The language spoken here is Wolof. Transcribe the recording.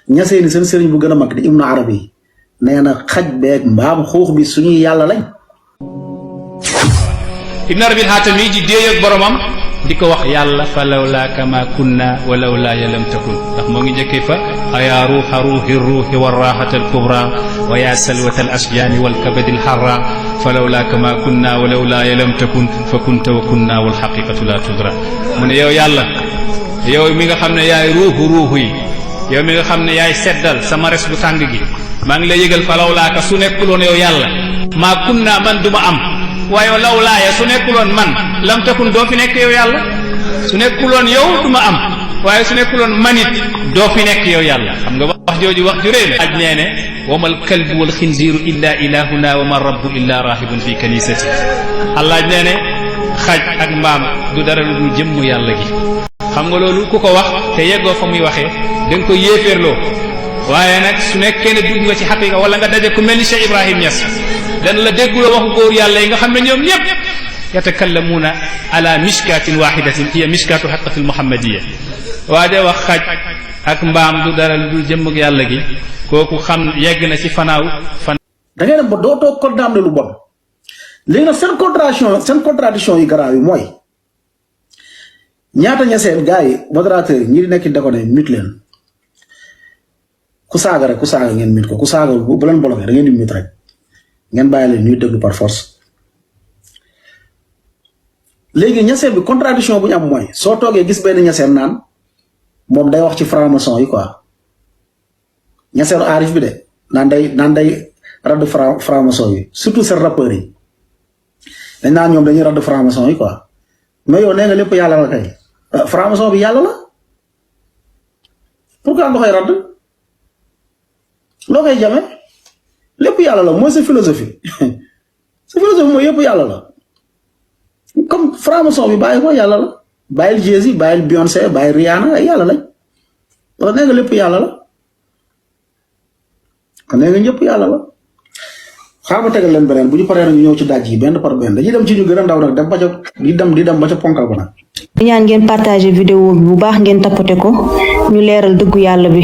ñasee ni seen sëriñ bu gën a mag di Ibnu Arabi nee na xaj beeg mbaam xuux bi suñuy yàlla lañ. Ibn Arabi al-Hatami ji déey ak boromam di ko wax yàlla fa lawlaa kama kunna wa lawlaa ya lam takun ndax moo ngi njëkkee fa ayaa ruuxa ruuxi ruuxi wa raaxata al-kubra wa yaa salwata al-ashjaani wal kabadi al-harra fa lawlaa kama kunna wa lawlaa ya lam takun fa kunta wa kunna wal xaqiqatu laa tudra mu ne yow yàlla yow mi nga xam ne yaay ruuxu yi yow mi nga xam ne yaay seddal sama res bu tàng gi maa ngi lay yëgal fa lawlaa ka su nekkuloon yow yàlla maa kunna man duma am waaye lawlaaya su nekkuloon man lam takun doo fi nekk yow yàlla su nekkuloon yow du ma am waaye su nekkuloon manit doo fi nekk yow yàlla xam nga wax jooju wax ju réy la aj nee ne wamal kalbu wal xinziiru illa ilahuna wa ma rabbu illa rahibun fi kanisati allaaj nee ne xaj ak mbaam du dara lu dul jëmm yàlla gi xam nga loolu ku ko wax te yeggoo fa muy waxee da nga ko yéeféerloo waaye nag su nekkee ne dugg nga ci xaqiqa wala nga daje ku mel ni Cheikh Ibrahim Niass dana la dégguloo waxu góor yàlla yi nga xam ne ñoom ñëpp yatakallamuuna ala mishkatin wahidatin hiya mishkatu haqqatil muhammadiya waaye wax xaj ak mbaam du dara lu dul jëmm yàlla gi kooku xam yegg na ci fanaaw da ngay dem ba doo toog condamné lu bon léegi nag seen contradiction yi garaaw yi mooy ñaata ñaseen gars yi modérateur ñi di nekk déconné mit leen ku saaga rek ku saaga ngeen mit ko ku saaga bu leen bloqué da ngeen di mit rek ngeen bàyyi leen ñuy déglu par force. léegi ñaseen bi contradiction bu ñu am mooy soo toogee gis benn ñaseen naan moom day wax ci franc-maçon yi quoi ñaseenu aarif bi de naan day radd franc-maçon yi surtout seen rappeurs yi dañ naan ñoom dañuy radd franc-maçon yi quoi mais yow nee nga lépp yàlla la kay franc-maçon bi yàlla la pourquoi nga koy radd loo koy jame lépp yàlla la mooy sa philosophie sa philosophie mooy yëpp yàlla la comme franc-maçon bi bàyyi ko yàlla la bàyyil Jay-Z bàyyil Beyoncé bàyyil Rihanna ay yàlla lañ wala nee nga lépp yàlla la kon nee nga ñëpp yàlla la xaar ma tegal leen beneen bu ñu paree nag ñu ñëw ci daaj yi benn par benn dañuy dem ci ñu gën a ndaw nag dem ba ca di dem ba ca ponkal ba nag. ñaan ngeen partager vidéo bi bu baax ngeen tapoter ko ñu leeral dëggu yàlla bi.